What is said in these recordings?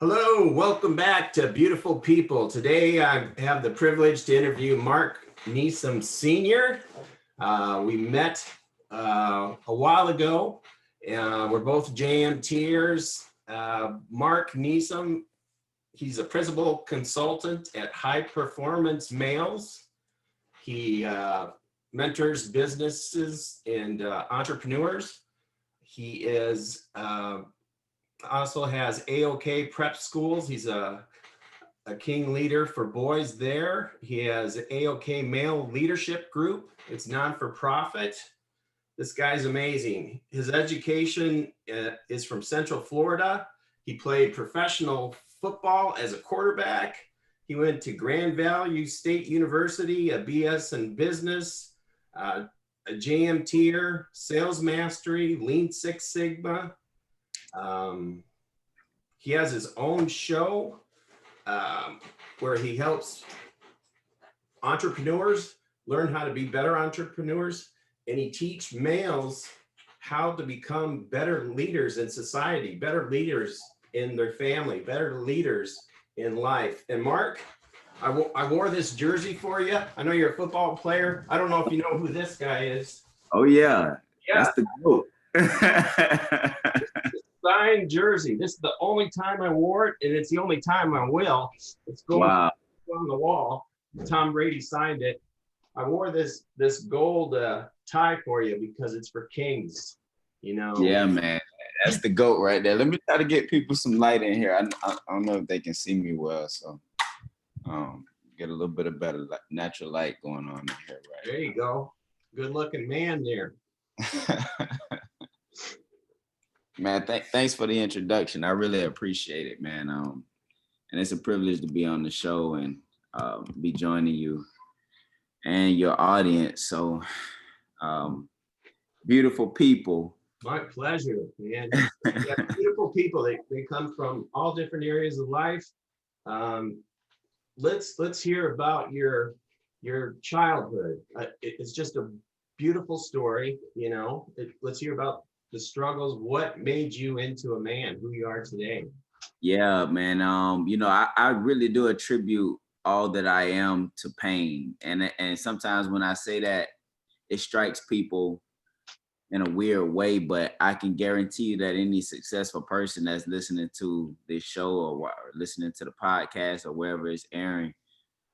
Hello, welcome back to Beautiful People. Today I have the privilege to interview Marq Neasman Sr. We met a while ago. We're both JMTers. Marq Neasman, he's a principal consultant at High Performance Males. He mentors businesses and entrepreneurs. He is also has AOK prep schools. He's a king leader for boys there. He has AOK male leadership group. It's non-for-profit. This guy's amazing. His education is from Central Florida. He played professional football as a quarterback. He went to Grand Valley State University, a BS in business, a JMTer, sales mastery, Lean Six Sigma. He has his own show where he helps entrepreneurs learn how to be better entrepreneurs, and he teaches males how to become better leaders in society, better leaders in their family, better leaders in life. And Marq, I wore this jersey for you. I know you're a football player. I don't know if you know who this guy is. Oh yeah, that's the GOAT. Signed jersey. This is the only time I wore it, and it's the only time I will. It's going on the wall. Tom Brady signed it. I wore this gold tie for you because it's for kings. You know. Yeah, man, that's the GOAT right there. Let me try to get people some light in here. I don't know if they can see me well, so get a little bit of better natural light going on in here. Right. There you go. Good looking man there. Man, thanks for the introduction. I really appreciate it, man. And it's a privilege to be on the show and be joining you and your audience. So, beautiful people. My pleasure, man. Yeah, beautiful people. They come from all different areas of life. Let's hear about your childhood. It's just a beautiful story, you know. Let's hear about the struggles. What made you into a man who you are today? Yeah, man. You know, I really do attribute all that I am to pain. And sometimes when I say that, it strikes people in a weird way, but I can guarantee you that any successful person that's listening to this show or listening to the podcast or wherever it's airing,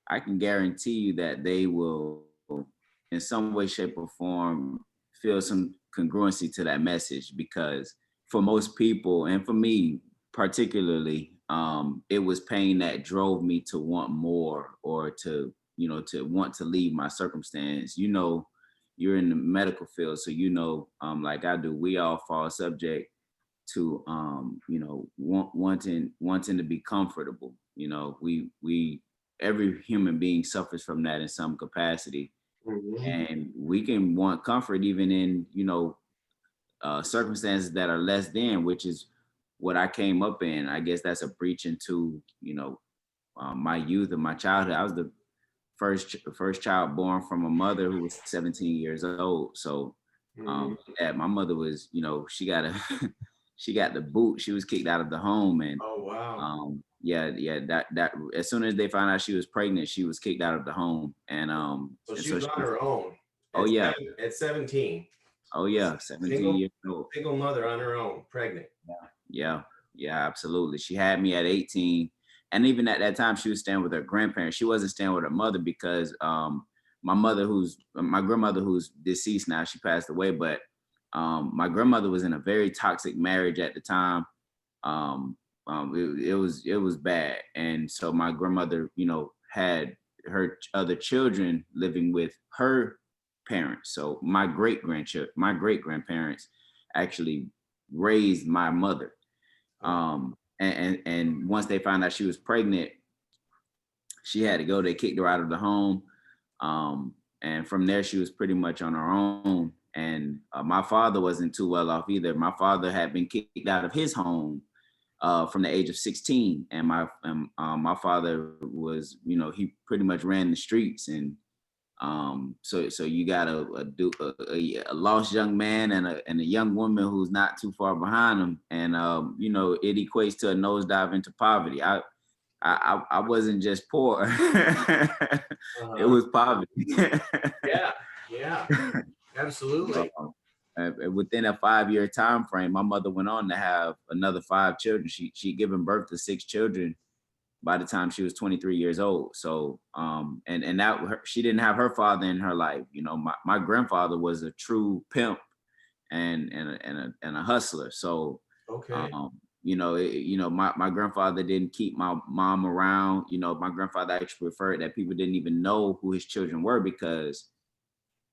I can guarantee you that they will, in some way, shape, or form, feel some congruency to that message, because for most people, and for me particularly, it was pain that drove me to want more, or to want to leave my circumstance. You know, you're in the medical field, so like I do, we all fall subject to wanting to be comfortable. You know, we every human being suffers from that in some capacity. Mm-hmm. And we can want comfort even in, circumstances that are less than, which is what I came up in. I guess that's a breach into, my youth and my childhood. I was the first child born from a mother who was 17 years old. So my mother was, she got the boot. She was kicked out of the home. And oh wow. That as soon as they found out she was pregnant, she was kicked out of the home. And so she was on her own. At 17. Oh yeah, 17 years old. Single mother on her own, pregnant. Yeah, absolutely. She had me at 18. And even at that time, she was staying with her grandparents. She wasn't staying with her mother because my grandmother, who's deceased now, she passed away. But my grandmother was in a very toxic marriage at the time. It was bad. And so my grandmother, had her other children living with her parents. So my great grandparents actually raised my mother. And once they found out she was pregnant, she had to go. They kicked her out of the home. And from there, she was pretty much on her own. And my father wasn't too well off either. My father had been kicked out of his home from the age of 16. And my father was, he pretty much ran the streets. And So you got a lost young man and a young woman who's not too far behind them, and you know, it equates to a nosedive into poverty. I wasn't just poor; it Uh-huh. was poverty. Yeah, yeah, absolutely. Within a 5-year time frame, my mother went on to have another 5 children. She'd given birth to 6 children by the time she was 23 years old. So, and she didn't have her father in her life. You know, my grandfather was a true pimp and a hustler. So, Okay, you know, my grandfather didn't keep my mom around. You know, my grandfather actually preferred that people didn't even know who his children were because,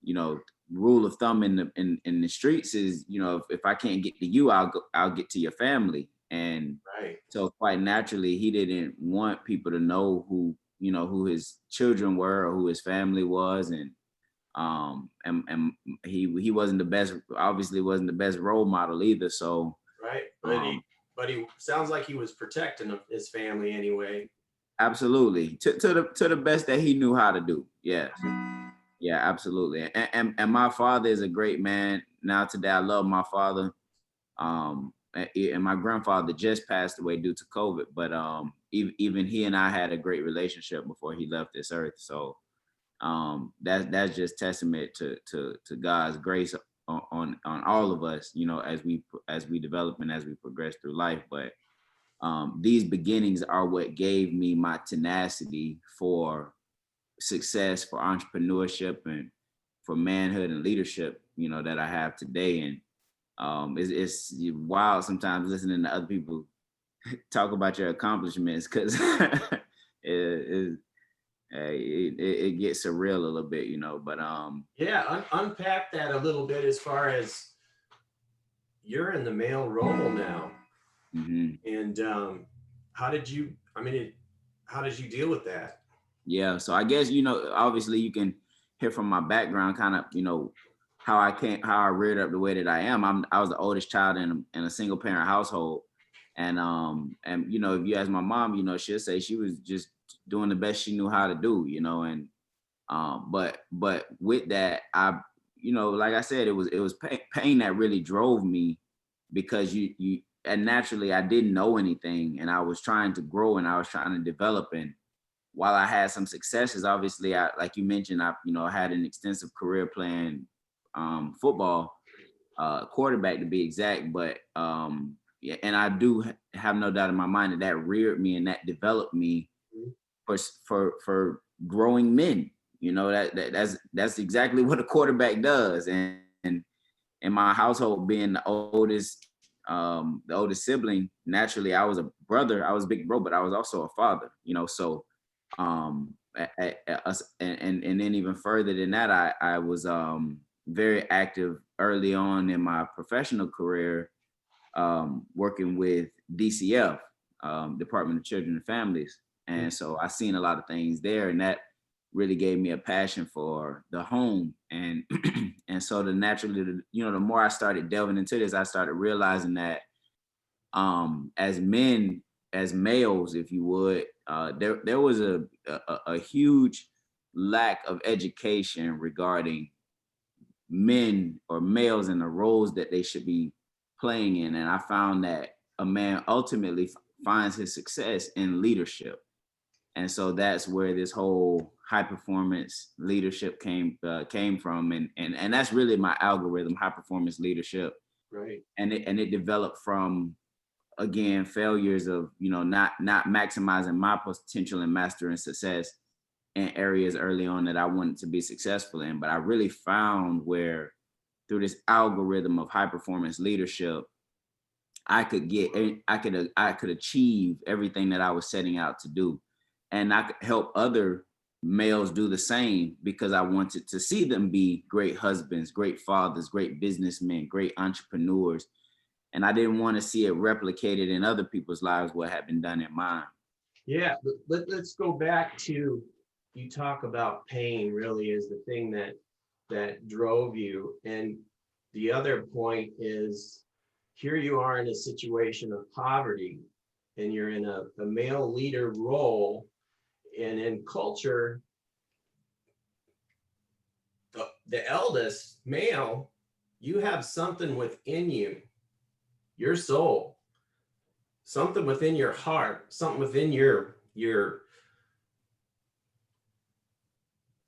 you know, rule of thumb in the streets is, you know, if I can't get to you, I'll get to your family. And right. so quite naturally, he didn't want people to know who, you know, who his children were or who his family was. And he wasn't the best, obviously wasn't the best role model either. So Right. um But he sounds like he was protecting his family anyway. absolutely, to the best that he knew how to do. Yes. Yeah, absolutely. And my father is a great man. Now today I love my father. And my grandfather just passed away due to COVID, but even he and I had a great relationship before he left this earth. So that's just testament to God's grace on all of us, you know, as we develop and as we progress through life. But these beginnings are what gave me my tenacity for success, for entrepreneurship, and for manhood and leadership, you know, that I have today. And it's wild sometimes listening to other people talk about your accomplishments because it gets surreal a little bit, you know. But Yeah, unpack that a little bit as far as you're in the male role now, mhm. and how did you? I mean, how did you deal with that? Yeah, so I guess, you know, obviously you can hear from my background kind of, you know, how I reared up the way that I am. I was the oldest child in a single parent household. And you know, if you ask my mom, you know, she'll say she was just doing the best she knew how to do, you know. And but with that, you know, like I said, it was pain that really drove me, because you and naturally I didn't know anything, and I was trying to grow and I was trying to develop. And while I had some successes, obviously, like you mentioned, I, you know, had an extensive career playing football, quarterback to be exact. But yeah, and I do have no doubt in my mind that that reared me and that developed me for growing men. You know, that's exactly what a quarterback does. And in my household, being the oldest sibling, naturally I was a brother. I was a big bro, but I was also a father. You know, so and then even further than that, I was very active early on in my professional career, working with DCF, Department of Children and Families. And so I seen a lot of things there, and that really gave me a passion for the home. And and so you know, the more I started delving into this, I started realizing that as men, as males, if you would, there was a huge lack of education regarding men or males and the roles that they should be playing in. And I found that a man ultimately finds his success in leadership. And so that's where this whole high performance leadership came from. And that's really my algorithm, high performance leadership. Right. And it developed from, again, failures of, you know, not maximizing my potential and mastering success in areas early on that I wanted to be successful in. But I really found where, through this algorithm of high performance leadership, I could achieve everything that I was setting out to do. And I could help other males do the same, because I wanted to see them be great husbands, great fathers, great businessmen, great entrepreneurs. And I didn't want to see it replicated in other people's lives, what had been done in mine. Yeah, let's go back to, you talk about pain really is the thing that drove you, and the other point is, here you are in a situation of poverty, and you're in a male leader role, and in culture, the eldest male, you have something within you, your soul, something within your heart, something within your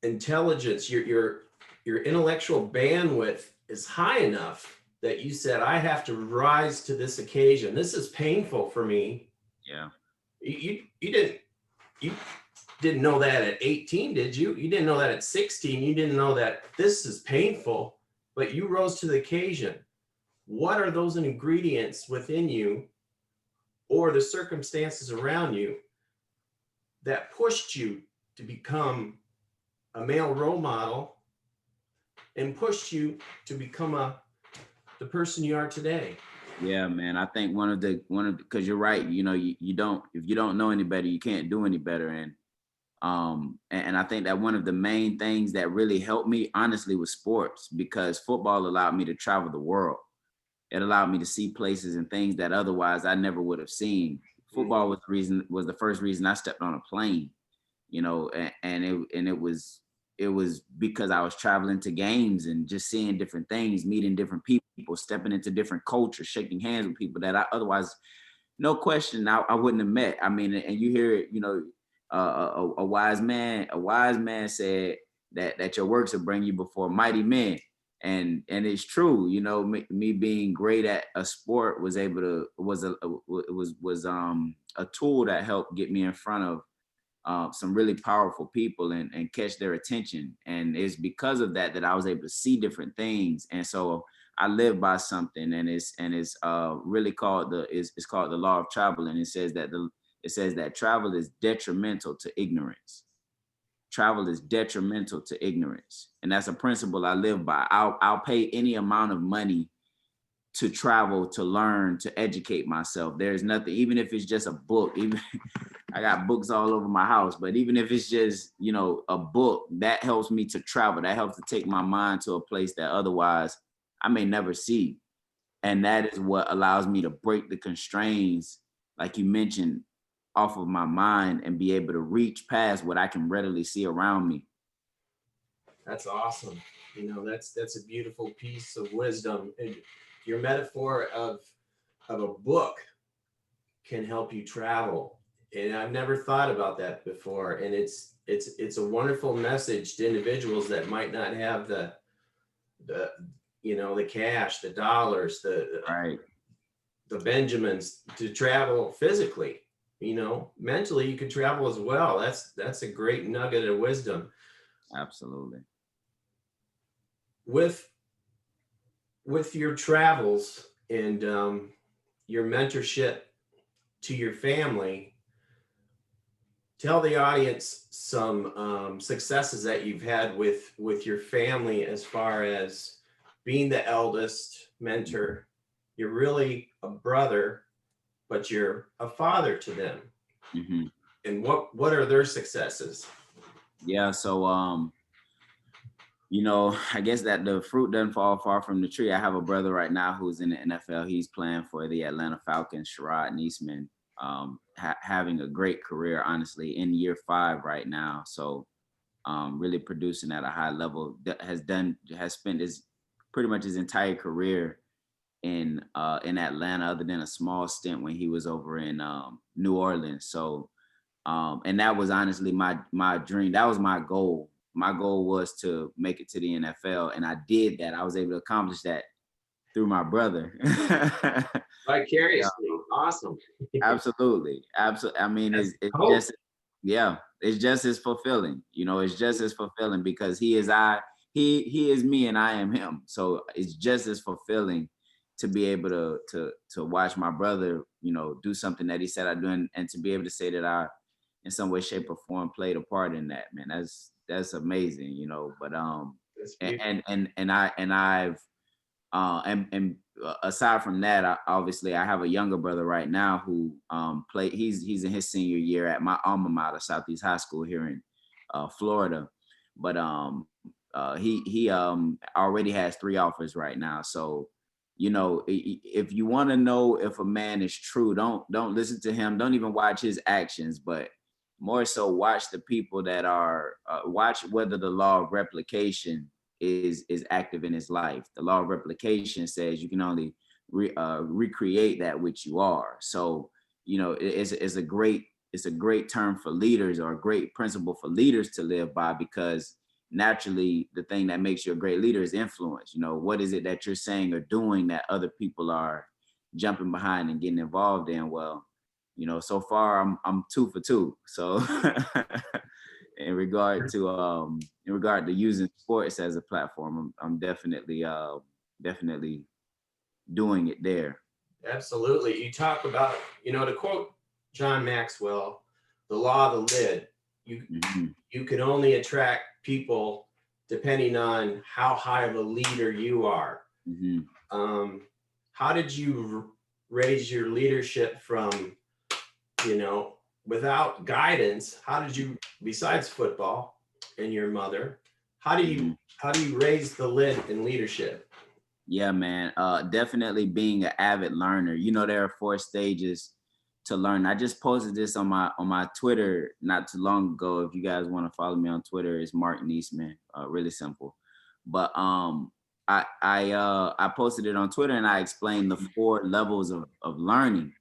intelligence, your intellectual bandwidth is high enough that you said, I have to rise to this occasion. This is painful for me. Yeah. You didn't know that at 18, did you? You didn't know that at 16. You didn't know that this is painful, but you rose to the occasion. What are those ingredients within you or the circumstances around you that pushed you to become a male role model and pushed you to become the person you are today? Yeah, man. I think because you're right. You know, you don't, if you don't know any better, you can't do any better. And I think that one of the main things that really helped me, honestly, was sports, because football allowed me to travel the world. It allowed me to see places and things that otherwise I never would have seen. Football was the first reason I stepped on a plane, you know, and it was because I was traveling to games and just seeing different things, meeting different people, stepping into different cultures, shaking hands with people that I otherwise, no question, I wouldn't have met. I mean, and you hear it, you know, a wise man said that your works will bring you before mighty men. And it's true, you know, me being great at a sport was a tool that helped get me in front of some really powerful people and catch their attention. And it's because of that I was able to see different things. And so I live by something, and it's really called it's called the law of travel. And it says that travel is detrimental to ignorance. Travel is detrimental to ignorance. And that's a principle I live by. I'll pay any amount of money to travel, to learn, to educate myself. There's nothing, even if it's just a book, even I got books all over my house, but even if it's just, you know, a book, that helps me to travel. That helps to take my mind to a place that otherwise I may never see. And that is what allows me to break the constraints, like you mentioned, off of my mind and be able to reach past what I can readily see around me. That's awesome. You know, that's a beautiful piece of wisdom. And your metaphor of a book can help you travel. And I've never thought about that before. And it's a wonderful message to individuals that might not have the you know, the cash, the dollars, Right. the Benjamins to travel physically. You know, mentally you can travel as well. That's a great nugget of wisdom. Absolutely. With your travels and your mentorship to your family, tell the audience some successes that you've had with your family as far as being the eldest mentor. You're really a brother, but you're a father to them. Mm-hmm. And what are their successes? Yeah. So, you know, I guess that the fruit doesn't fall far from the tree. I have a brother right now who's in the NFL. He's playing for the Atlanta Falcons, Marq Neasman, having a great career, honestly, in year 5 right now. So really producing at a high level. Has spent pretty much his entire career in Atlanta, other than a small stint when he was over in New Orleans. So and that was honestly my dream. That was my goal. My goal was to make it to the NFL, and I did that. I was able to accomplish that through my brother. Vicariously, awesome. Absolutely. I mean, it's just, yeah, it's just as fulfilling. You know, it's just as fulfilling because he is me and I am him. So it's just as fulfilling to be able to watch my brother, you know, do something that he said I do, and to be able to say that I, in some way, shape, or form, played a part in that. Man, that's amazing, you know. But I've aside from that, obviously I have a younger brother right now who he's in his senior year at my alma mater, Southeast High School here in Florida. But he already has 3 offers right now. So, you know, if you want to know if a man is true, don't listen to him. Don't even watch his actions, but more so watch the people that are watch whether the law of replication is active in his life. The law of replication says you can only recreate that which you are. So, you know, it's a great term for leaders, or a great principle for leaders to live by, because naturally the thing that makes you a great leader is influence. You know, what is it that you're saying or doing that other people are jumping behind and getting involved in? Well, you know, so far I'm 2 for 2. So in regard to using sports as a platform, I'm definitely doing it there. Absolutely. You talk about, you know, to quote John Maxwell, the law of the lid. You can only attract people depending on how high of a leader you are. How did you raise your leadership from, you know, without guidance? How did you, besides football and your mother, how do you raise the lid in leadership? Yeah, man. Definitely being an avid learner. You know, there are 4 stages to learn. I just posted this on my Twitter not too long ago. If you guys want to follow me on Twitter, it's Marq Neasman. Really simple. But I posted it on Twitter, and I explained the 4 levels of learning.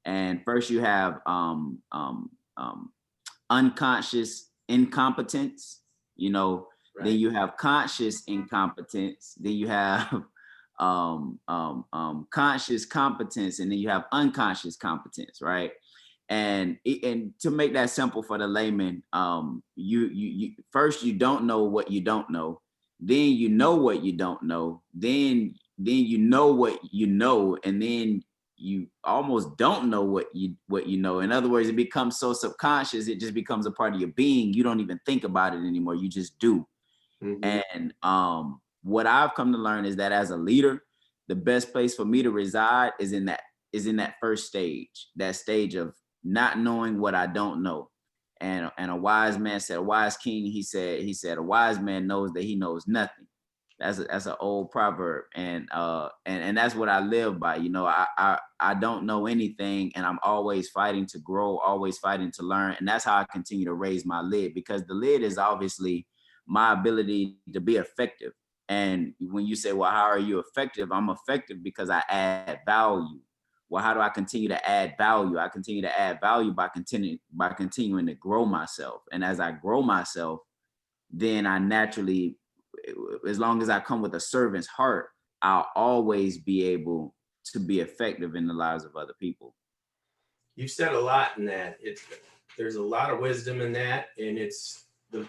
And first you have unconscious incompetence, you know. Right. Then you have conscious incompetence. Then you have conscious competence, and then you have unconscious competence, right? And to make that simple for the layman, you first, you don't know what you don't know, then you know what you don't know, then you know what you know, and then you almost don't know what you know. In other words, it becomes so subconscious, it just becomes a part of your being. You don't even think about it anymore. You just do. And what I've come to learn is that as a leader, the best place for me to reside is in that first stage, that stage of not knowing what I don't know. And a wise man said, a wise king, he said, a wise man knows that he knows nothing. That's an old proverb. And that's what I live by. You know, I don't know anything, and I'm always fighting to grow, always fighting to learn. And that's how I continue to raise my lid, because the lid is obviously my ability to be effective. And when you say, well, how are you effective? I'm effective because I add value. Well, how do I continue to add value? I continue to add value by continuing to grow myself. And as I grow myself, then I naturally, as long as I come with a servant's heart, I'll always be able to be effective in the lives of other people. You've said a lot in that. There's a lot of wisdom in that, and it's the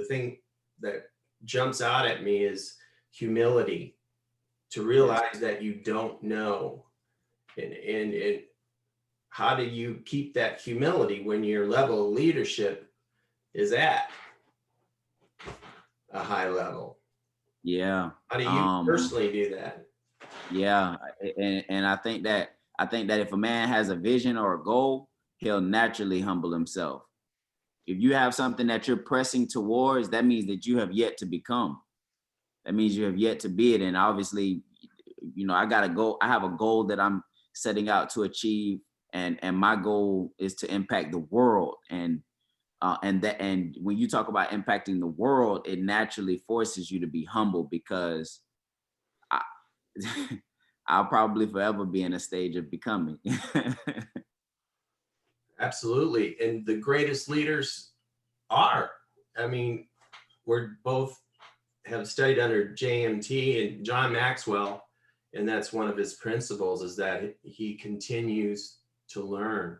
thing that jumps out at me is humility, to realize that you don't know. And how do you keep that humility when your level of leadership is at a high level? Yeah. How do you personally do that? Yeah. And I think that if a man has a vision or a goal, he'll naturally humble himself. If you have something that you're pressing towards, that means that you have yet to become. That means you have yet to be it. And obviously, you know, I have a goal that I'm setting out to achieve. And my goal is to impact the world. And when you talk about impacting the world, it naturally forces you to be humble, because I'll probably forever be in a stage of becoming. Absolutely. And the greatest leaders are, I mean, we're both have studied under JMT and John Maxwell, and that's one of his principles, is that he continues to learn.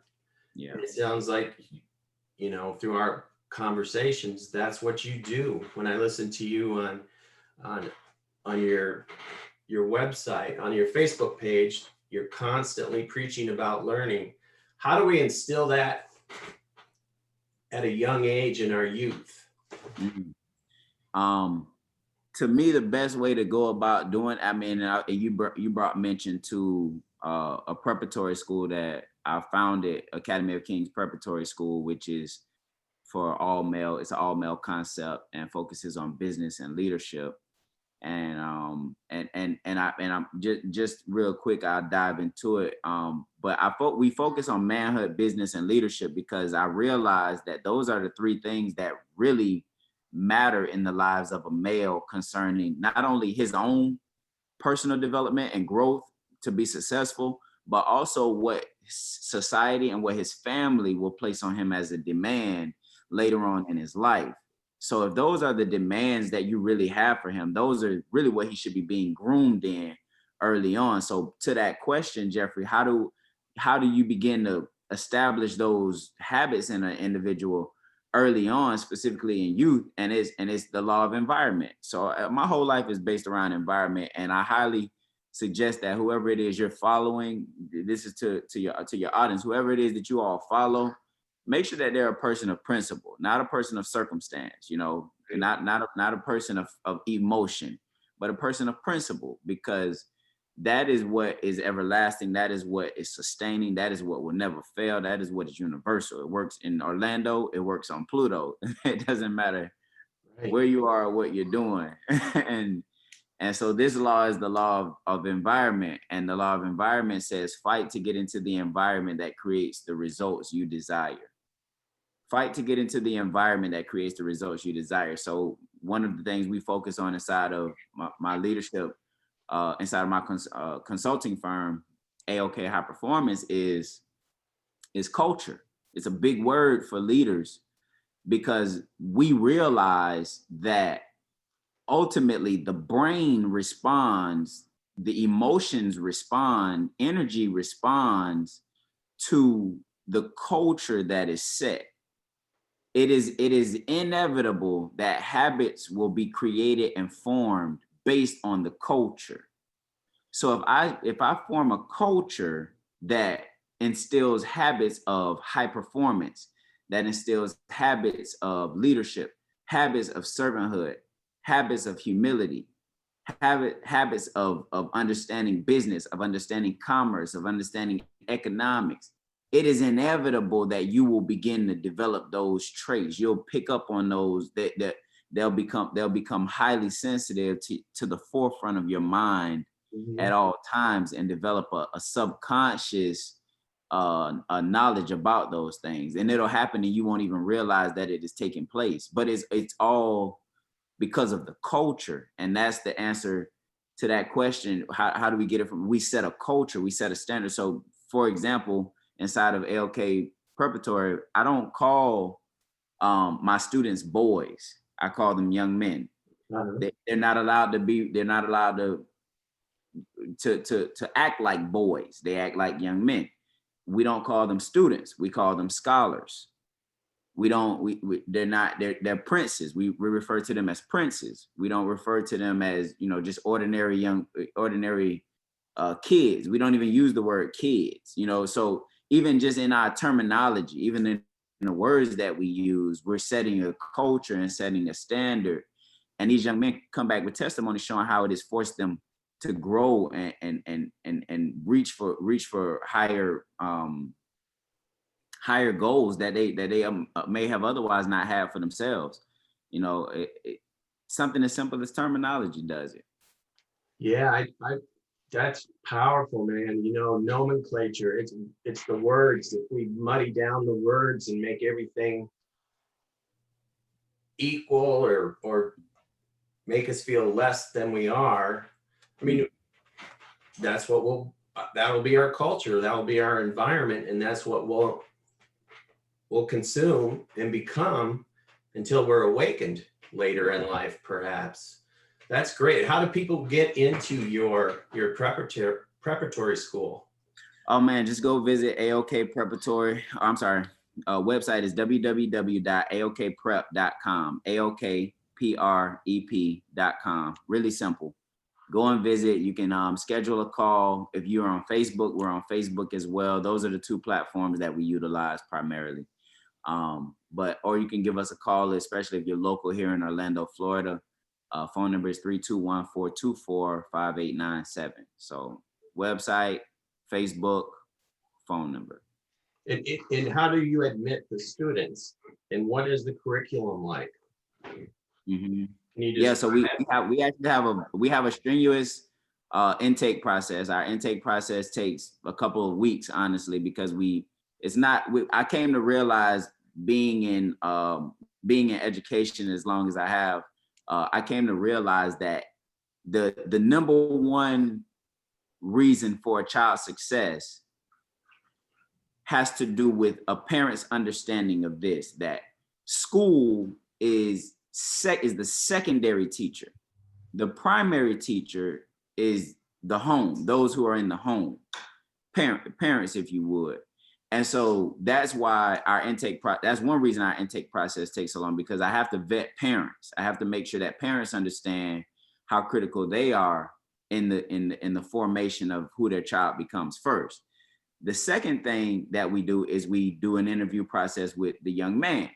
Yeah. And it sounds like, you know, through our conversations, that's what you do. When I listen to you on your website, on your Facebook page, you're constantly preaching about learning. How do we instill that at a young age in our youth? To me, the best way to go about doing, I mean, you brought mention to a preparatory school that I founded, Academy of Kings Preparatory School, which is for all male. It's an all male concept and focuses on business and leadership. And I'm just real quick, I'll dive into it. But we focus on manhood, business, and leadership, because I realized that those are the 3 things that really matter in the lives of a male concerning not only his own personal development and growth to be successful, but also what society and what his family will place on him as a demand later on in his life. So if those are the demands that you really have for him, those are really what he should be being groomed in early on. So to that question, Jeffrey, how do you begin to establish those habits in an individual early on, specifically in youth? And it's the law of environment. So my whole life is based around environment, and I highly suggest that whoever it is you're following, this is to your audience, whoever it is that you all follow, make sure that they're a person of principle, not a person of circumstance, you know, not a person of emotion, but a person of principle, because that is what is everlasting. That is what is sustaining. That is what will never fail. That is what is universal. It works in Orlando. It works on Pluto. It doesn't matter where you are or what you're doing. And so this law is the law of environment. And the law of environment says, fight to get into the environment that creates the results you desire. Fight to get into the environment that creates the results you desire. So one of the things we focus on inside of my leadership, inside of my consulting firm, AOK High Performance, is culture. It's a big word for leaders, because we realize that ultimately the brain responds, the emotions respond, energy responds to the culture that is set. It is inevitable that habits will be created and formed based on the culture. So if I form a culture that instills habits of high performance, that instills habits of leadership, habits of servanthood, habits of humility, habits of understanding business, of understanding commerce, of understanding economics, it is inevitable that you will begin to develop those traits. You'll pick up on those, that they'll become highly sensitive to the forefront of your mind at all times, and develop a subconscious a knowledge about those things. And it'll happen and you won't even realize that it is taking place. But it's all because of the culture. And that's the answer to that question. How do we get it from? We set a culture, we set a standard. So for example, inside of AOK Preparatory, I don't call my students boys. I call them young men. They're not allowed to act like boys. They act like young men. We don't call them students. We call them scholars. They're princes. We refer to them as princes. We don't refer to them as, just ordinary kids. We don't even use the word kids, so even just in our terminology, even in the words that we use, we're setting a culture and setting a standard. And these young men come back with testimony showing how it has forced them to grow and reach for higher goals that they may have otherwise not had for themselves. Something as simple as terminology does it. Yeah, that's powerful, man. Nomenclature, it's the words. If we muddy down the words and make everything equal or make us feel less than we are, I mean, that'll be our culture, that'll be our environment, and that's what we'll consume and become until we're awakened later in life, perhaps. That's great. How do people get into your preparatory school? Oh man, just go visit AOK Preparatory. Website is www.aokprep.com. AOKPREP.com. Really simple. Go and visit. You can schedule a call. If you're on Facebook, we're on Facebook as well. Those are the two platforms that we utilize primarily. Or you can give us a call, especially if you're local here in Orlando, Florida. Phone number is 321-424-5897. So website, Facebook, phone number. And how do you admit the students? And what is the curriculum like? So we have a strenuous intake process. Our intake process takes a couple of weeks, honestly, because I came to realize being being in education as long as I have, I came to realize that the number one reason for a child's success has to do with a parent's understanding of this, that school is the secondary teacher. The primary teacher is the home, those who are in the home, parents, if you would. And so that's why that's one reason our intake process takes so long, because I have to vet parents. I have to make sure that parents understand how critical they are in the formation of who their child becomes first. The second thing that we do is we do an interview process with the young man.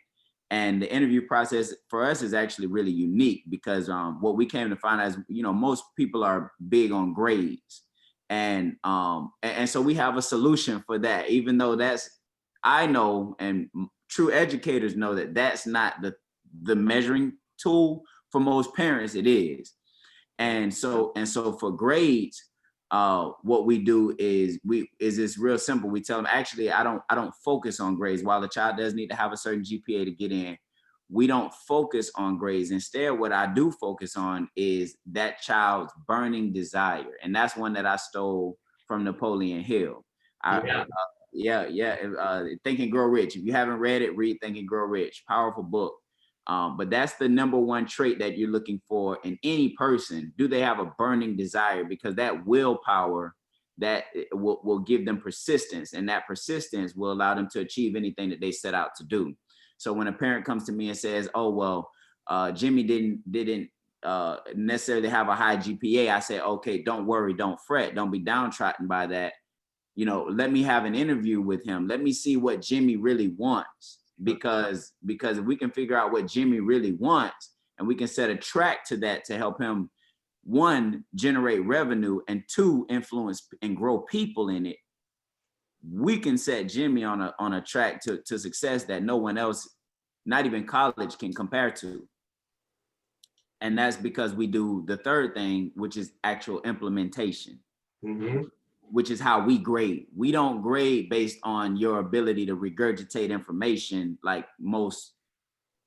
And the interview process for us is actually really unique, because what we came to find out is, most people are big on grades. And so we have a solution for that, even though I know, and true educators know, that that's not the measuring tool. For most parents, it is. And so for grades, what we do is it's real simple. We tell them, actually, I don't focus on grades. While the child does need to have a certain GPA to get in, we don't focus on grades. Instead, what I do focus on is that child's burning desire. And that's one that I stole from Napoleon Hill. Think and Grow Rich. If you haven't read it, read Think and Grow Rich. Powerful book. But that's the number one trait that you're looking for in any person. Do they have a burning desire? Because that willpower, that will give them persistence, and that persistence will allow them to achieve anything that they set out to do. So when a parent comes to me and says, "Oh, well, Jimmy didn't necessarily have a high GPA," I say, "Okay, don't worry, don't fret, don't be downtrodden by that. Let me have an interview with him. Let me see what Jimmy really wants." Because if we can figure out what Jimmy really wants, and we can set a track to that to help him, one, generate revenue, and two, influence and grow people in it, we can set Jimmy on a track to success that no one else, not even college, can compare to. And that's because we do the third thing, which is actual implementation. Mm-hmm. Which is how we grade. We don't grade based on your ability to regurgitate information like most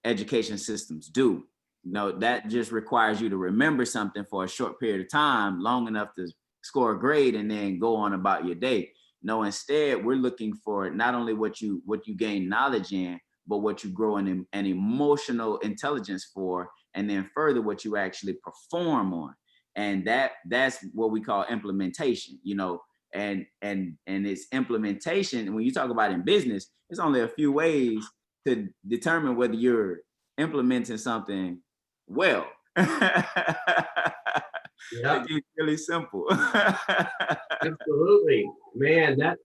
education systems do. That just requires you to remember something for a short period of time, long enough to score a grade and then go on about your day. Instead, we're looking for not only what you gain knowledge in, but what you grow in an emotional intelligence for, and then further what you actually perform on. And that's what we call implementation, and it's implementation. And when you talk about in business, there's only a few ways to determine whether you're implementing something well. Yeah. It's really simple. Absolutely, man. That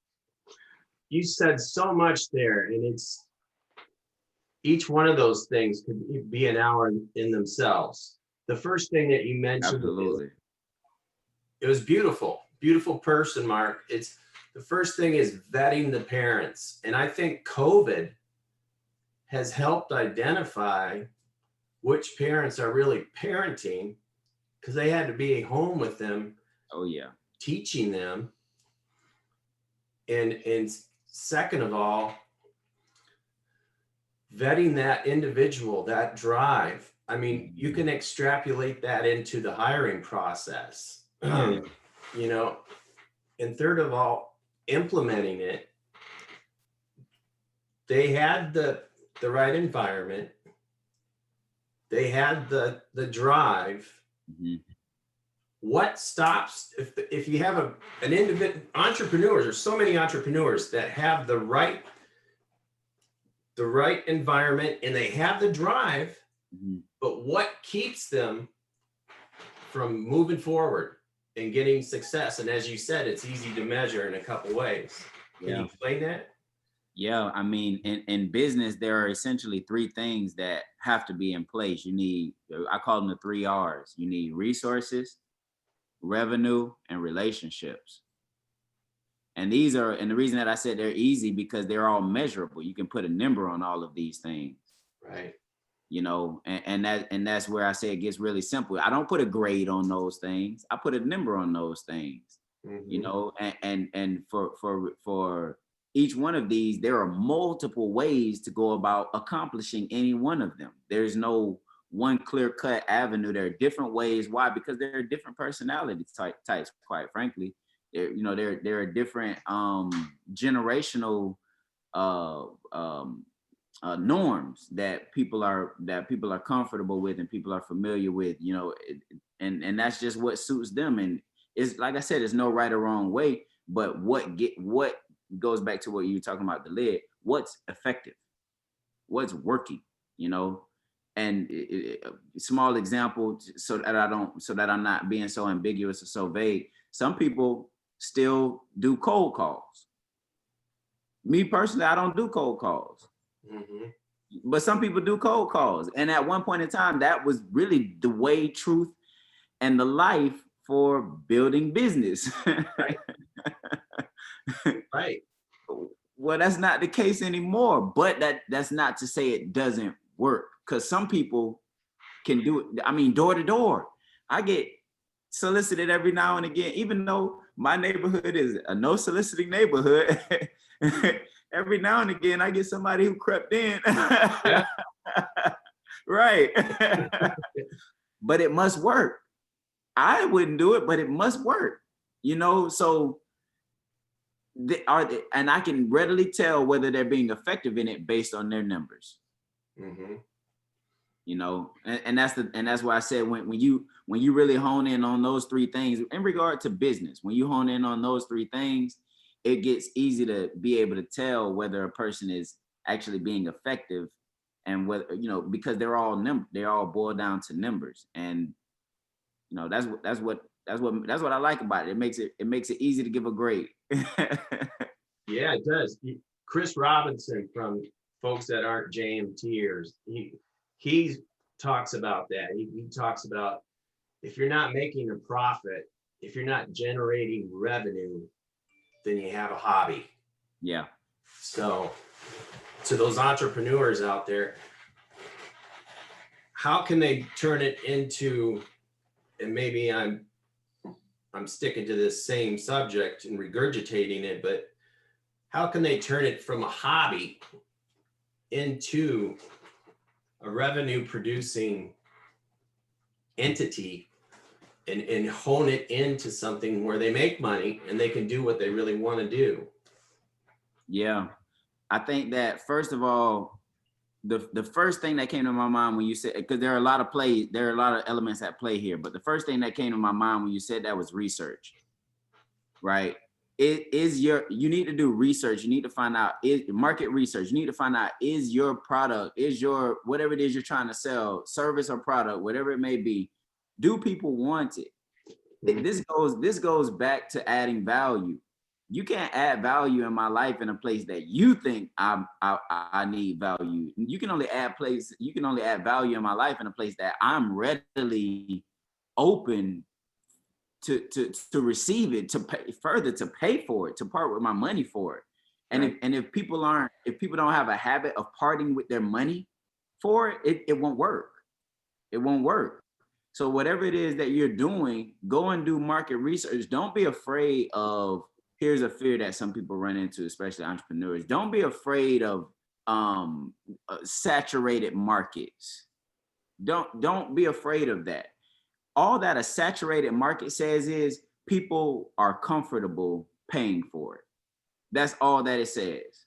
you said so much there, and it's each one of those things could be an hour in themselves. The first thing that you mentioned, absolutely, it was beautiful person, Marq. It's the first thing is vetting the parents, and I think COVID has helped identify which parents are really parenting, because they had to be home with them. Oh yeah, teaching them. And second of all, vetting that individual, that drive. I mean, you can extrapolate that into the hiring process, and third of all, implementing it. They had the right environment. They had the drive. Mm-hmm. What stops if you have an individual entrepreneurs? There's so many entrepreneurs that have the right environment and they have the drive, mm-hmm. But what keeps them from moving forward and getting success? And as you said, it's easy to measure in a couple ways. Can you explain that? Yeah, I mean, in business, there are essentially three things that have to be in place. You need, I call them the 3 R's. You need resources, revenue, and relationships. And the reason that I said they're easy, because they're all measurable. You can put a number on all of these things. Right. And that's where I say it gets really simple. I don't put a grade on those things. I put a number on those things. Mm-hmm. And for each one of these, there are multiple ways to go about accomplishing any one of them. There's no one clear-cut avenue. There are different ways. Why? Because there are different personality types, quite frankly. There are different generational norms that people are comfortable with and people are familiar with, and that's just what suits them. And it's like I said, there's no right or wrong way, but what goes back to what you were talking about, the lid, what's effective, what's working, and small example, so that I'm not being so ambiguous or so vague. Some people still do cold calls. Me personally, I don't do cold calls. Mm-hmm. But some people do cold calls. And at one point in time, that was really the way, truth, and the life for building business. Right. Right. Well, that's not the case anymore. But that's not to say it doesn't work. Because some people can do it. I mean, door to door. I get solicited every now and again, even though my neighborhood is a no soliciting neighborhood. Every now and again, I get somebody who crept in. Yeah. Right. But it must work. I wouldn't do it, but it must work. So and I can readily tell whether they're being effective in it based on their numbers. Mm-hmm. And that's why I said when you really hone in on those three things in regard to business, when you hone in on those three things, it gets easy to be able to tell whether a person is actually being effective, and whether, because they're all boiled down to numbers. And that's what I like about it. It makes it easy to give a grade. Yeah, it does. Chris Robinson, from Folks That Aren't JMTers, he talks about that. He talks about, if you're not making a profit, if you're not generating revenue, then you have a hobby. Yeah. So to those entrepreneurs out there, how can they turn it into, and maybe I'm sticking to this same subject and regurgitating it, but how can they turn it from a hobby into a revenue producing entity, and hone it into something where they make money and they can do what they really want to do? Yeah. I think that, first of all, the first thing that came to my mind when you said, because there are a lot of elements at play here, but the first thing that came to my mind when you said that was research, right? You need to do research. You need to find out, market research. You need to find out, is your product, whatever it is you're trying to sell, service or product, whatever it may be, do people want it? This goes back to adding value. You can't add value in my life in a place that you think I need value. You can only add value in my life in a place that I'm readily open to receive it, to pay for it, to part with my money for it. And right. if people don't have a habit of parting with their money for it, it won't work. It won't work. So whatever it is that you're doing, go and do market research. Don't be afraid of, here's a fear that some people run into, especially entrepreneurs. Don't be afraid of saturated markets. Don't be afraid of that. All that a saturated market says is people are comfortable paying for it. That's all that it says.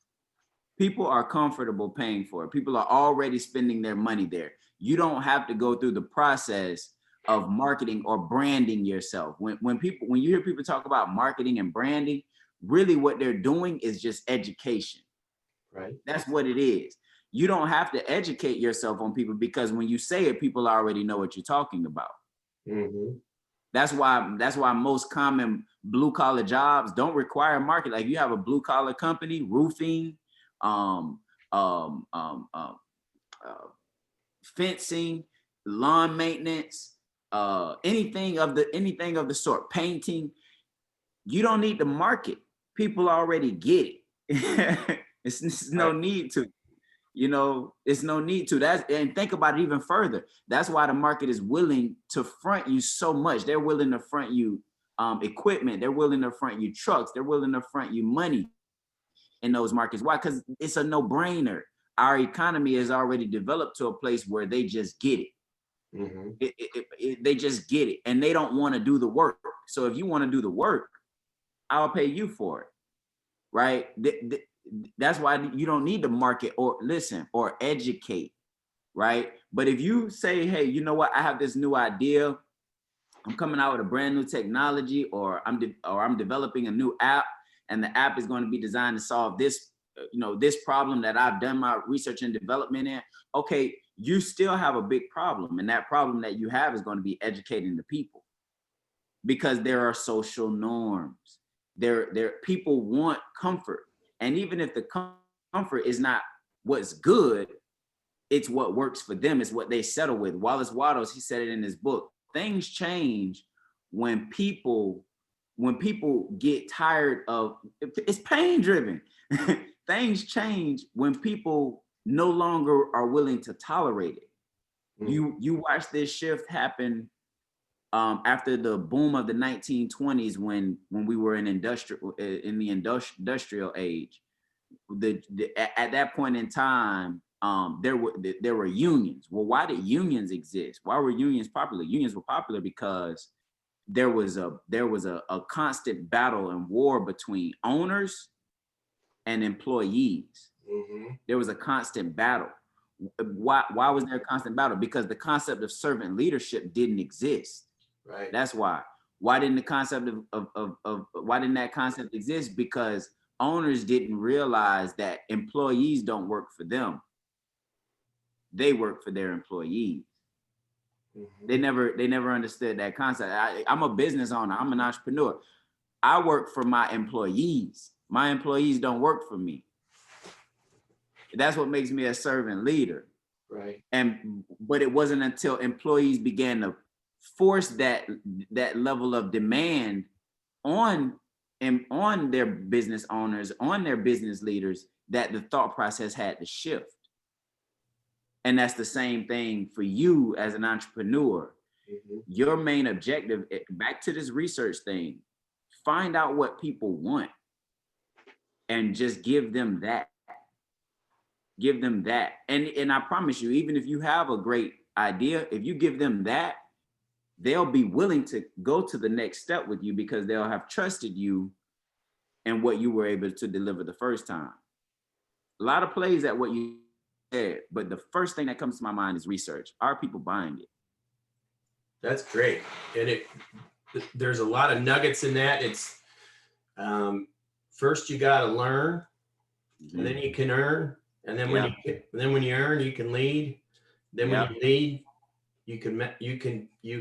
People are comfortable paying for it. People are already spending their money there. You don't have to go through the process of marketing or branding yourself. When you hear people talk about marketing and branding, really what they're doing is just education. Right. That's what it is. You don't have to educate yourself on people, because when you say it, people already know what you're talking about. Mm-hmm. That's why most common blue collar jobs don't require market. Like, you have a blue collar company, roofing, fencing, lawn maintenance, anything of the sort, painting. You don't need to market. People already get it. It's no need to. It's no need to. And think about it even further. That's why the market is willing to front you so much. They're willing to front you equipment. They're willing to front you trucks. They're willing to front you money. in those markets. Why? Because it's a no-brainer. Our economy is already developed to a place where they just get it. They just get it, and they don't want to do the work. So if you want to do the work, I'll pay you for it, right? That's why you don't need to market or listen or educate, right? But if you say, hey, you know what, I have this new idea, I'm coming out with a brand new technology, or I'm developing a new app, and the app is going to be designed to solve this, this problem that I've done my research and development in. Okay, you still have a big problem, and that problem that you have is going to be educating the people, because there are social norms. There people want comfort, and even if the comfort is not what's good, it's what works for them. It's what they settle with. Wallace Wattles, he said it in his book. Things change when people get tired of it's pain driven. Things change when people no longer are willing to tolerate it. You watch this shift happen after the boom of the 1920s, when we were in the industrial age. At that point in time, there were unions. Well, why did unions exist? Why were unions popular? Unions were popular because there was a constant battle and war between owners and employees. There was a constant battle. Why was there a constant battle? Because the concept of servant leadership didn't exist. Right. That's why. Why didn't the concept why didn't that concept exist? Because owners didn't realize that employees don't work for them. They work for their employees. They never understood that concept. I'm a business owner. I'm an entrepreneur. I work for my employees. My employees don't work for me. That's what makes me a servant leader. Right. But it wasn't until employees began to force that level of demand on their business owners, on their business leaders, that the thought process had to shift. And that's the same thing for you as an entrepreneur. Your main objective, back to this research thing, find out what people want and just give them that. Give them that. And I promise you, even if you have a great idea, if you give them that, they'll be willing to go to the next step with you, because they'll have trusted you and what you were able to deliver the first time. A lot of plays at what you said, but the first thing that comes to my mind is research. Are people buying it? That's great. And there's a lot of nuggets in that. It's first you got to learn, and then you can earn, and then when you earn, you can lead. Then when you lead, you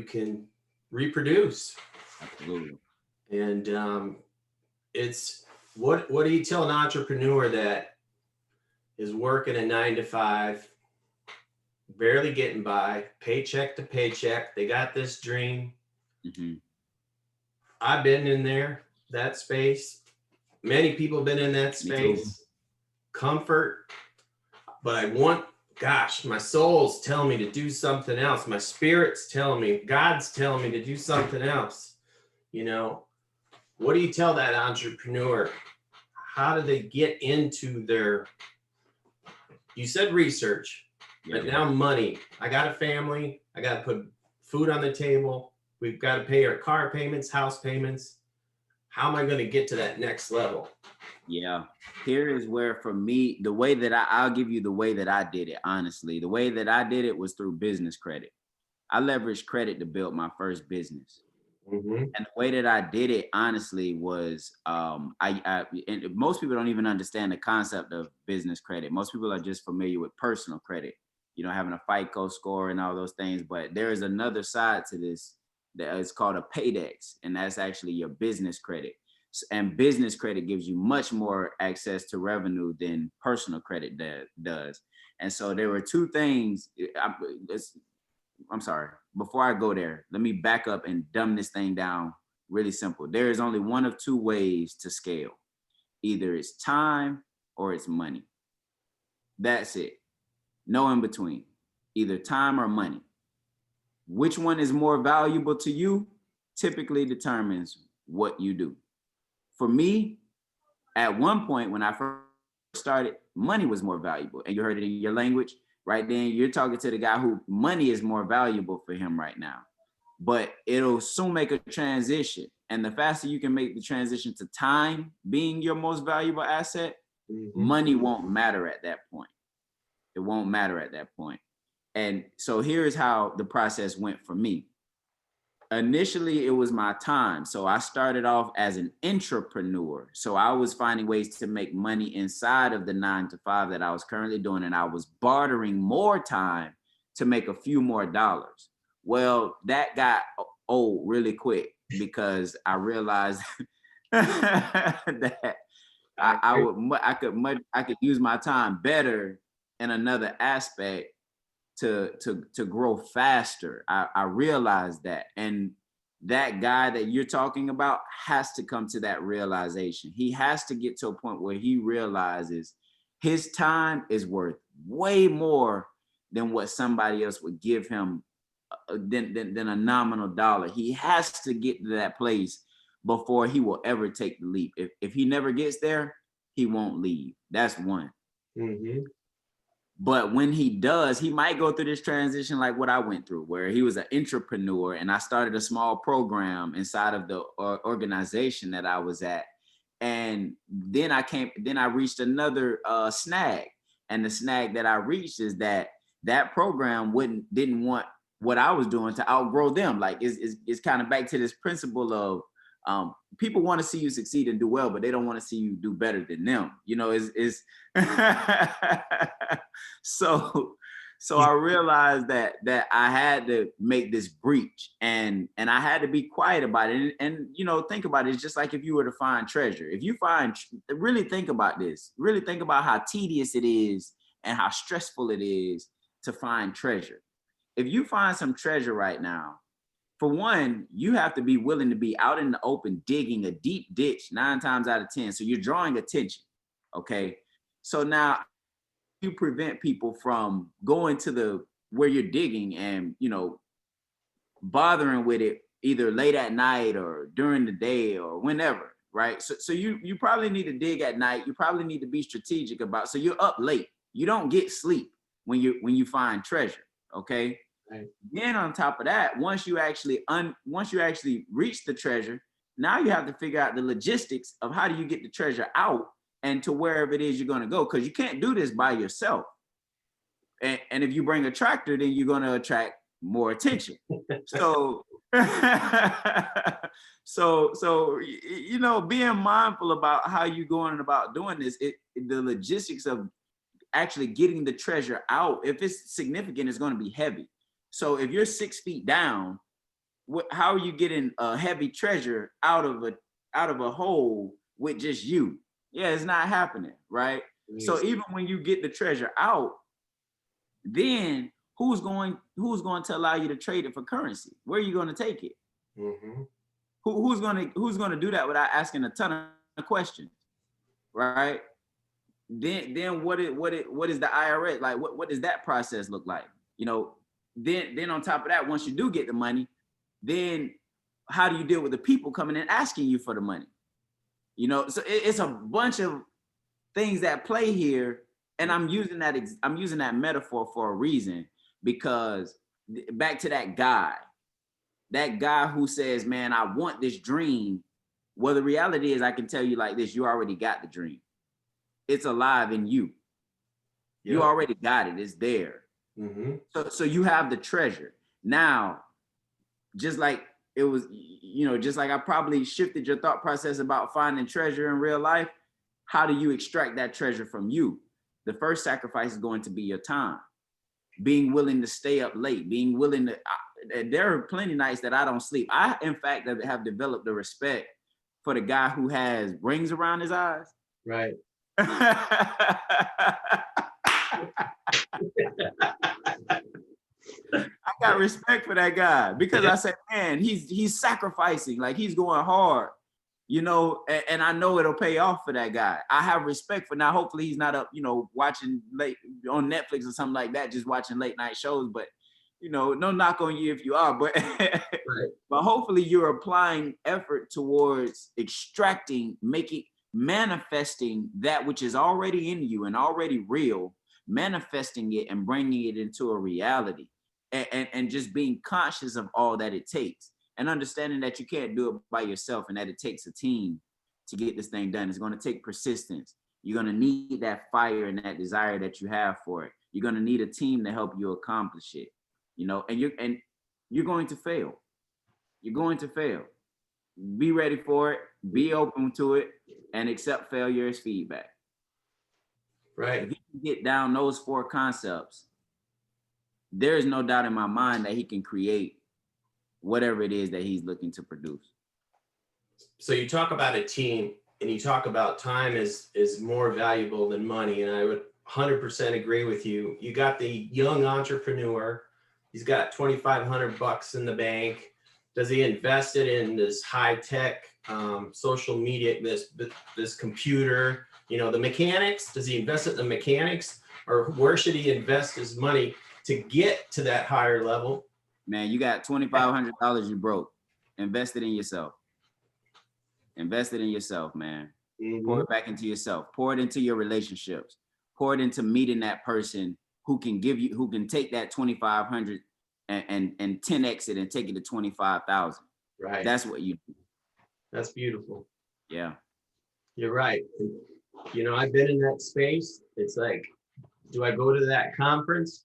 can reproduce. Absolutely. And it's what do you tell an entrepreneur that is working a 9-to-5, barely getting by, paycheck to paycheck? They got this dream. I've been in that space. Many people have been in that space. Comfort, but my soul's telling me to do something else. My spirit's telling me, God's telling me to do something else. What do you tell that entrepreneur? How do they get into you said research, but now money. I got a family. I got to put food on the table. We've got to pay our car payments, house payments. How am I going to get to that next level? Yeah. Here is where, for me, the way that I'll give you the way that I did it, honestly. The way that I did it was through business credit. I leveraged credit to build my first business. And the way that I did it, honestly, was and most people don't even understand the concept of business credit. Most people are just familiar with personal credit, having a FICO score and all those things. But there is another side to this that is called a PAYDEX, and that's actually your business credit. And business credit gives you much more access to revenue than personal credit does. And so there were two things. I'm sorry. Before I go there, let me back up and dumb this thing down really simple. There is only one of two ways to scale. Either it's time or it's money. That's it. No in between. Either time or money. Which one is more valuable to you typically determines what you do. For me, at one point when I started, money was more valuable, and you heard it in your language, right? Then you're talking to the guy who money is more valuable for him right now, but it'll soon make a transition. And the faster you can make the transition to time being your most valuable asset, money won't matter at that point. It won't matter at that point. And so here's how the process went for me. Initially, it was my time. So I started off as an entrepreneur. So I was finding ways to make money inside of the 9 to 5 that I was currently doing. And I was bartering more time to make a few more dollars. Well, that got old really quick because I realized that I could use my time better in another aspect to grow faster. I realized that. And that guy that you're talking about has to come to that realization. He has to get to a point where he realizes his time is worth way more than what somebody else would give him than a nominal dollar. He has to get to that place before he will ever take the leap. If he never gets there, he won't leave. That's one. But when he does, he might go through this transition like what I went through, where he was an entrepreneur and I started a small program inside of the organization that I was at. And then I reached another snag. And the snag that I reached is that program didn't want what I was doing to outgrow them. Like it's kind of back to this principle of people want to see you succeed and do well, but they don't want to see you do better than them. You know, it's so I realized that I had to make this breach and I had to be quiet about it. And you know, think about it. It's just like if you were to find treasure. If you really think about this, really think about how tedious it is and how stressful it is to find treasure. If you find some treasure right now, for one, you have to be willing to be out in the open, digging a deep ditch 9 times out of 10. So you're drawing attention. Okay. So now you prevent people from going to where you're digging and, you know, bothering with it either late at night or during the day or whenever. Right. So you probably need to dig at night. You probably need to be strategic so you're up late. You don't get sleep when you find treasure. Okay. Right. Then on top of that, once you actually reach the treasure, now you have to figure out the logistics of how do you get the treasure out and to wherever it is you're going to go, because you can't do this by yourself. And if you bring a tractor, then you're going to attract more attention. So you know, being mindful about how you're going about doing this, the logistics of actually getting the treasure out, if it's significant, it's going to be heavy. So if you're 6 feet down, how are you getting a heavy treasure out of a hole with just you? Yeah, it's not happening, right? Yes. So even when you get the treasure out, then who's going to allow you to trade it for currency? Where are you going to take it? Who's going to do that without asking a ton of questions, right? Then what is the IRS like? What does that process look like? You know. Then on top of that, once you do get the money, then how do you deal with the people coming in asking you for the money? You know, so it's a bunch of things that play here. And I'm using that metaphor for a reason, because back to that guy who says, man, I want this dream. Well, the reality is I can tell you like this, you already got the dream. It's alive in you. Yep. You already got it. It's there. So you have the treasure. Now, just like it was, you know, just like I probably shifted your thought process about finding treasure in real life, how do you extract that treasure from you? The first sacrifice is going to be your time. Being willing to stay up late, being willing to, there are plenty of nights that I don't sleep. I, in fact, have developed a respect for the guy who has rings around his eyes. Right. I got respect for that guy because I said, man, he's sacrificing, like he's going hard, you know, and I know it'll pay off for that guy. I have respect for now. Hopefully he's not up, you know, watching late on Netflix or something like that, just watching late night shows. But, you know, no knock on you if you are, but right. But hopefully you're applying effort towards extracting, manifesting that which is already in you and already real, manifesting it and bringing it into a reality, and just being conscious of all that it takes, and understanding that you can't do it by yourself and that it takes a team to get this thing done. It's going to take persistence. You're going to need that fire and that desire that you have for it. You're going to need a team to help you accomplish it, and you're going to fail. You're going to fail. Be ready for it, be open to it, and accept failure as feedback. Right. If he can get down those 4 concepts, there is no doubt in my mind that he can create whatever it is that he's looking to produce. So you talk about a team, and you talk about time is more valuable than money, and I would 100% agree with you. You got the young entrepreneur. He's got $2,500 in the bank. Does he invest it in this high tech social media, this computer, the mechanics? Does he invest it in the mechanics, or where should he invest his money to get to that higher level? Man, you got $2,500 you broke. Invest it in yourself. Invest it in yourself, man. Mm-hmm. Pour it back into yourself. Pour it into your relationships. Pour it into meeting that person who can take that 2,500 and 10x it and take it to 25,000. Right. That's what you do. That's beautiful. Yeah. You're right. I've been in that space. It's like, do I go to that conference?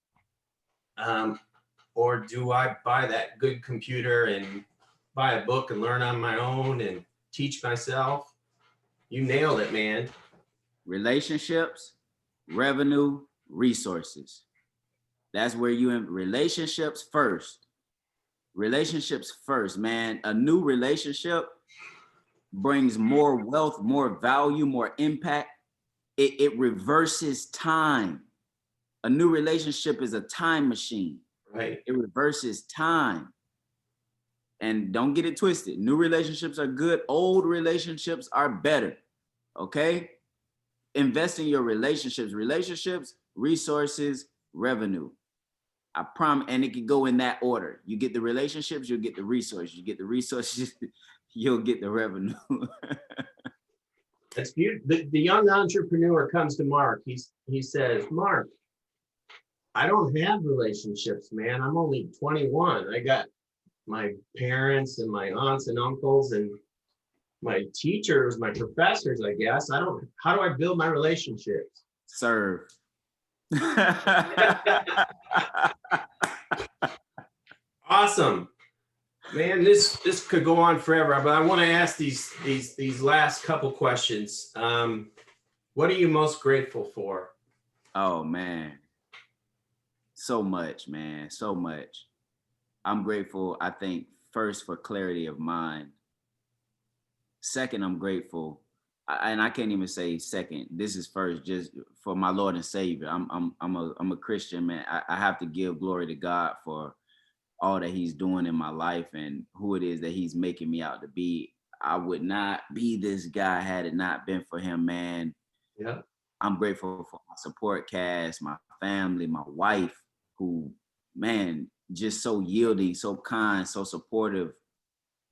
Or do I buy that good computer and buy a book and learn on my own and teach myself? You nailed it, man. Relationships, revenue, resources. That's where relationships first. Relationships first, man. A new relationship brings more wealth, more value, more impact. It reverses time. A new relationship is a time machine. Right. It reverses time. And don't get it twisted. New relationships are good. Old relationships are better. Okay? Invest in your relationships. Relationships, resources, revenue. I promise, and it can go in that order. You get the relationships, you'll get the resources. You get the resources, you'll get the revenue. That's beautiful. The young entrepreneur comes to Marq. He says, Marq, I don't have relationships, man. I'm only 21. I got my parents and my aunts and uncles and my teachers, my professors, I guess. How do I build my relationships? Serve. Awesome, man. This could go on forever, but I want to ask these last couple questions. What are you most grateful for? Oh man, so much, man, so much. I'm grateful, I think, first for clarity of mind. Second, I'm grateful, and I can't even say second. This is first, just for my Lord and Savior. I'm a Christian, man. I have to give glory to God for all that He's doing in my life and who it is that He's making me out to be. I would not be this guy had it not been for Him, man. Yeah. I'm grateful for my support cast, my family, my wife, who, man, just so yielding, so kind, so supportive.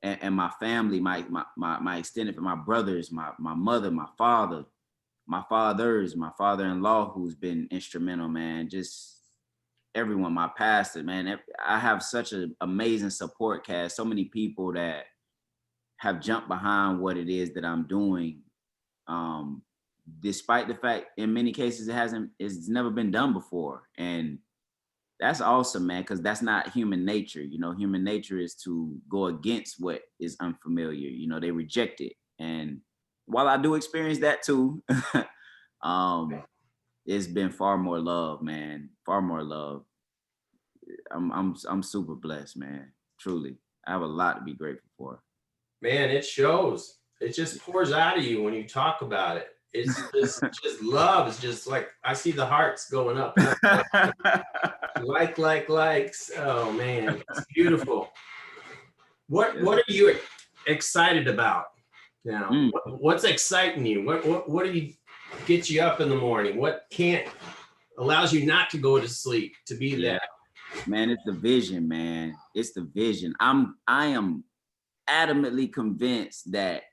And my family, my extended, my brothers, my mother, my father, my father-in-law, who's been instrumental, man. Just everyone, my pastor, man. I have such an amazing support cast. So many people that have jumped behind what it is that I'm doing, despite the fact, in many cases, it's never been done before. And that's awesome, man, because that's not human nature. Human nature is to go against what is unfamiliar. They reject it. And while I do experience that too, it's been far more love, man. Far more love. I'm super blessed, man. Truly. I have a lot to be grateful for. Man, it shows. It just pours out of you when you talk about it. It's just love. It's just like, I see the hearts going up. Likes. Oh man, it's beautiful. What are you excited about now? What's exciting you? What do you get you up in the morning? What allows you not to go to sleep, to be there? Man, it's the vision, man. It's the vision. I am adamantly convinced that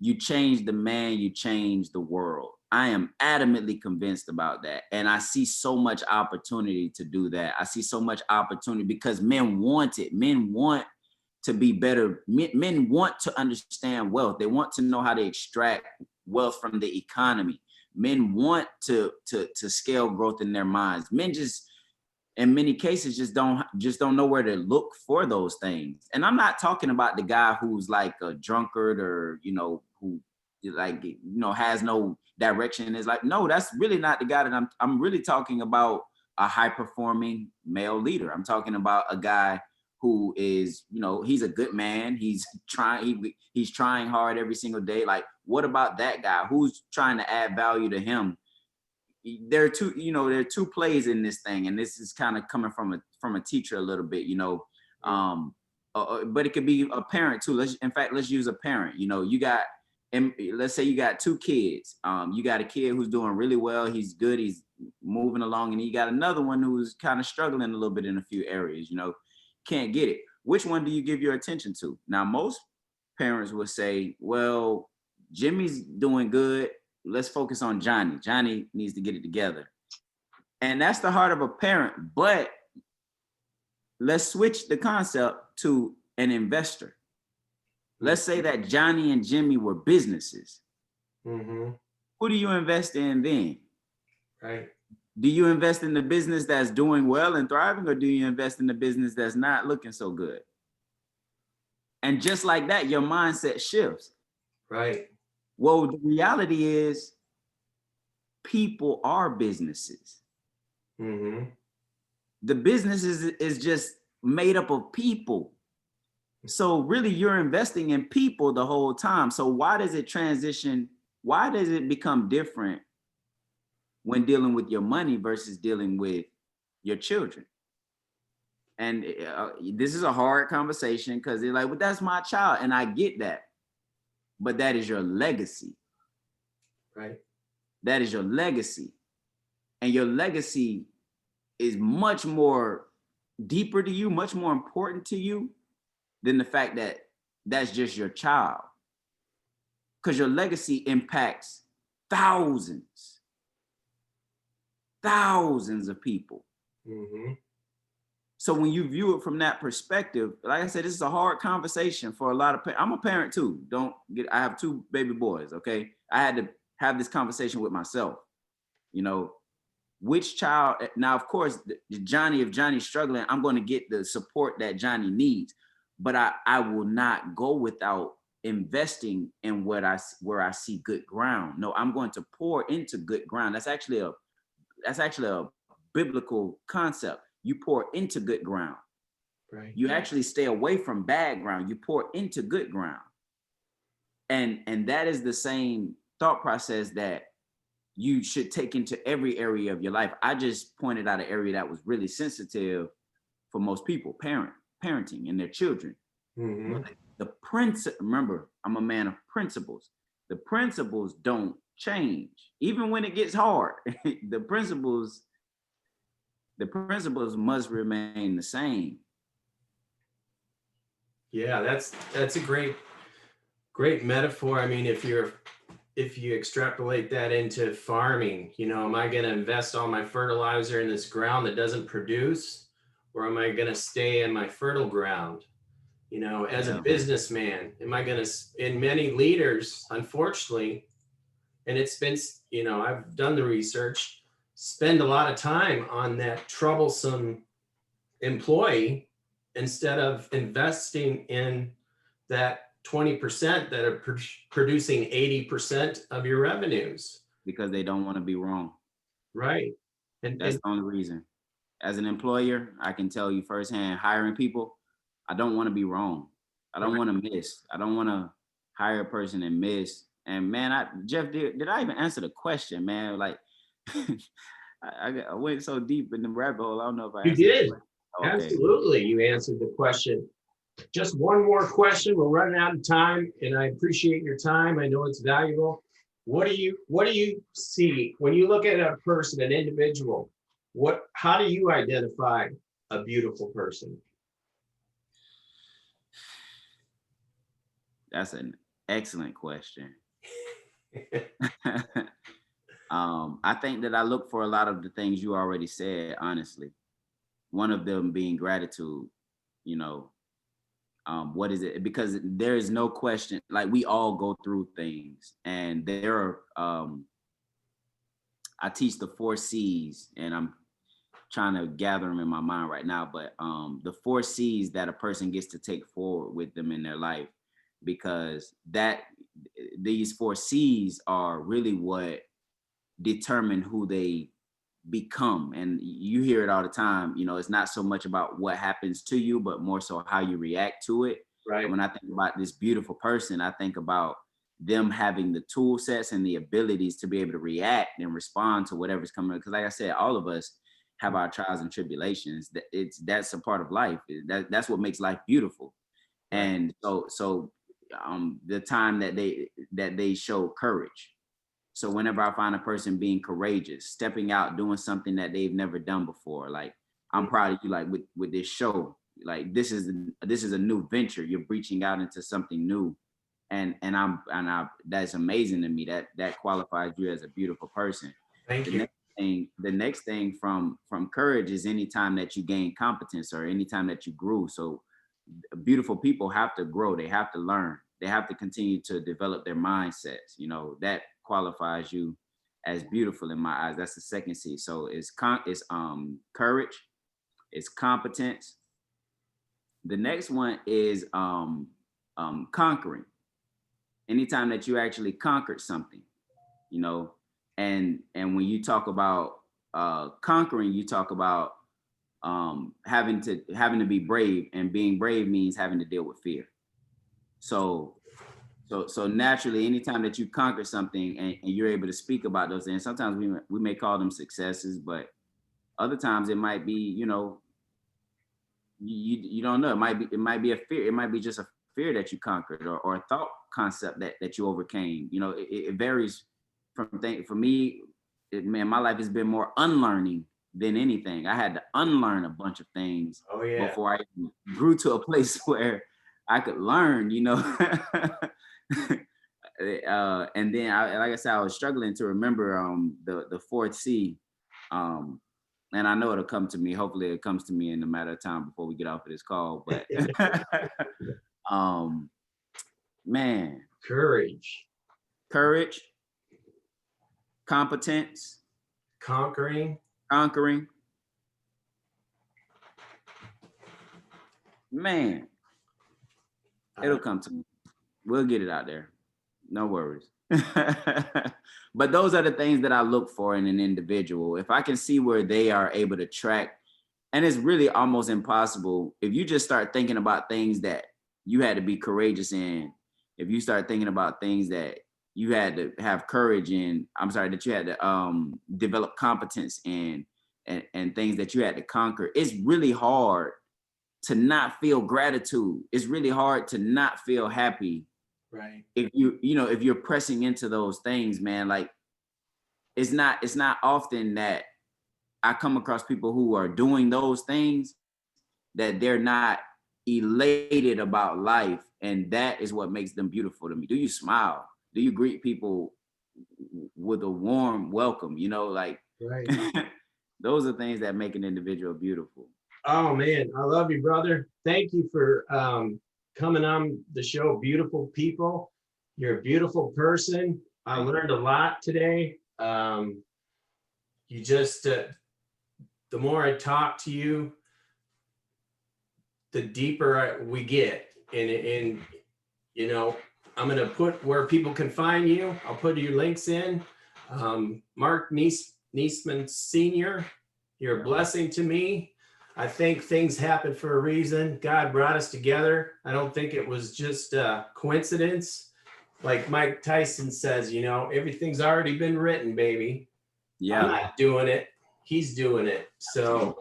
you change the man, you change the world. I am adamantly convinced about that. And I see so much opportunity to do that. I see so much opportunity because men want it. Men want to be better. Men want to understand wealth. They want to know how to extract wealth from the economy. Men want to scale growth in their minds. Men just, in many cases, just don't know where to look for those things. And I'm not talking about the guy who's like a drunkard or, who like, has no direction in his life. No, that's really not the guy that I'm really talking about. A high performing male leader. I'm talking about a guy who is, he's a good man. He's trying hard every single day. Like, what about that guy? Who's trying to add value to him? There are two plays in this thing, and this is kind of coming from a teacher a little bit, but it could be a parent too. Let's use a parent. Let's say you got two kids. You got a kid who's doing really well. He's good. He's moving along, and you got another one who's kind of struggling a little bit in a few areas. Can't get it. Which one do you give your attention to? Now, most parents would say, well, Jimmy's doing good. Let's focus on Johnny. Johnny needs to get it together. And that's the heart of a parent. But let's switch the concept to an investor. Let's say that Johnny and Jimmy were businesses. Mm-hmm. Who do you invest in then? Right. Do you invest in the business that's doing well and thriving, or do you invest in the business that's not looking so good? And just like that, your mindset shifts. Right. Well, the reality is people are businesses. Mm-hmm. The business is just made up of people. So really you're investing in people the whole time. So why does it transition? Why does it become different when dealing with your money versus dealing with your children? And this is a hard conversation because they're like, well, that's my child. And I get that. But that is your legacy. Right. That is your legacy. And your legacy is much more deeper to you, much more important to you than the fact that that's just your child. Because your legacy impacts thousands of people. Mm-hmm. So when you view it from that perspective, like I said, this is a hard conversation for a lot of parents. I'm a parent too. I have 2 baby boys, okay? I had to have this conversation with myself. Which child, now of course, if Johnny's struggling, I'm going to get the support that Johnny needs, but I will not go without investing in where I see good ground. No, I'm going to pour into good ground. That's actually a biblical concept. You pour into good ground. Right. You actually stay away from bad ground. You pour into good ground. And that is the same thought process that you should take into every area of your life. I just pointed out an area that was really sensitive for most people, parenting and their children. Mm-hmm. Remember, I'm a man of principles. The principles don't change. Even when it gets hard, the principles must remain the same. Yeah, that's a great metaphor. I mean, if you extrapolate that into farming, am I going to invest all my fertilizer in this ground that doesn't produce, or am I going to stay in my fertile ground? As a businessman, am I going to, in many leaders, unfortunately, and it's been, I've done the research, spend a lot of time on that troublesome employee instead of investing in that 20% that are producing 80% of your revenues. Because they don't want to be wrong. Right. And that's the only reason. As an employer, I can tell you firsthand, hiring people, I don't want to be wrong. I don't want to miss. I don't want to hire a person and miss. And man, Jeff, did I even answer the question, man? Like, I went so deep in the rabbit hole. I don't know if I answered. You did. Okay. Absolutely. You answered the question. Just one more question. We're running out of time, and I appreciate your time. I know it's valuable. What do you see when you look at a person, an individual? How do you identify a beautiful person? That's an Excellent question. I think that I look for a lot of the things you already said, honestly. One of them being gratitude, you know. What is it? Because there is no question, like we all go through things, and there are I teach the 4 C's, and I'm trying to gather them in my mind right now, but the 4 C's that a person gets to take forward with them in their life, because these 4 C's are really what determine who they become. And you hear it all the time, you know, it's not so much about what happens to you, but more so how you react to it. Right. And when I think about this beautiful person, I think about them having the tool sets and the abilities to be able to react and respond to whatever's coming. Because like I said, all of us have our trials and tribulations. That's a part of life. That's what makes life beautiful. Right. And so the time that they show courage. So whenever I find a person being courageous, stepping out, doing something that they've never done before, like I'm proud of you, like with this show, like this is a new venture. You're reaching out into something new. And that's amazing to me. That qualifies you as a beautiful person. Thank you. The next thing from courage is anytime that you gain competence or anytime that you grew. So beautiful people have to grow. They have to learn. They have to continue to develop their mindsets. You know, that qualifies you as beautiful in my eyes. That's the second C. So it's courage, it's competence. The next one is conquering. Anytime that you actually conquered something, you know, and when you talk about conquering, you talk about having to be brave, and being brave means having to deal with fear. So naturally, anytime that you conquer something and you're able to speak about those things, sometimes we may call them successes, but other times it might be, you know, you don't know. It might be a fear. It might be just a fear that you conquered, or a thought concept that you overcame. You know, it varies from thing. For me, man, my life has been more unlearning than anything. I had to unlearn a bunch of things before I grew to a place where I could learn, you know. And then like I said, I was struggling to remember the 4th C. And I know it'll come to me. Hopefully it comes to me in a matter of time before we get off of this call. But man. Courage, competence, conquering. Man, it'll come to me. We'll get it out there. No worries. But those are the things that I look for in an individual. If I can see where they are able to track, and it's really almost impossible if you just start thinking about things that you had to be courageous in. If you start thinking about things that you had to have courage in, that you had to develop competence in, and things that you had to conquer, it's really hard to not feel gratitude. It's really hard to not feel happy. Right. If if you're pressing into those things, man, like it's not often that I come across people who are doing those things that they're not elated about life. And that is what makes them beautiful to me. Do you smile? Do you greet people with a warm welcome? You know, like right. Those are things that make an individual beautiful. Oh man, I love you, brother. Thank you for coming on the show. Beautiful people. You're a beautiful person. I learned a lot today. You just, the more I talk to you, the deeper we get. And you know, I'm going to put where people can find you. I'll put your links in. Marq Neasman Sr., you're a blessing to me. I think things happen for a reason. God brought us together. I don't think it was just a coincidence. Like Mike Tyson says, you know, everything's already been written, baby. Yeah. I'm not doing it. He's doing it. So,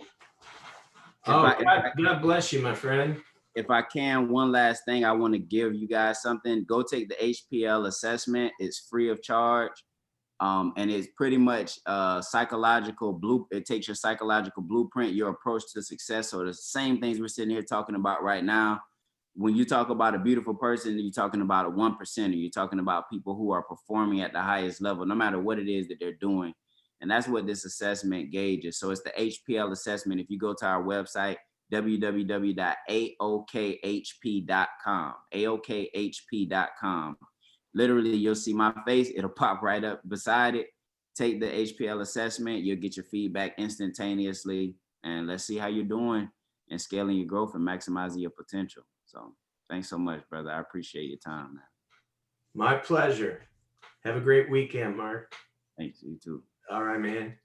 God bless you, my friend. If I can, one last thing, I want to give you guys something. Go take the HPL assessment. It's free of charge. And it's pretty much it takes your psychological blueprint, your approach to success. So the same things we're sitting here talking about right now, when you talk about a beautiful person, you're talking about a 1%, you're talking about people who are performing at the highest level, no matter what it is that they're doing. And that's what this assessment gauges. So it's the HPL assessment. If you go to our website, www.aokhp.com, aokhp.com. Literally, you'll see my face. It'll pop right up beside it. Take the HPL assessment. You'll get your feedback instantaneously. And let's see how you're doing and scaling your growth and maximizing your potential. So thanks so much, brother. I appreciate your time, man. My pleasure. Have a great weekend, Mark. Thanks, you too. All right, man.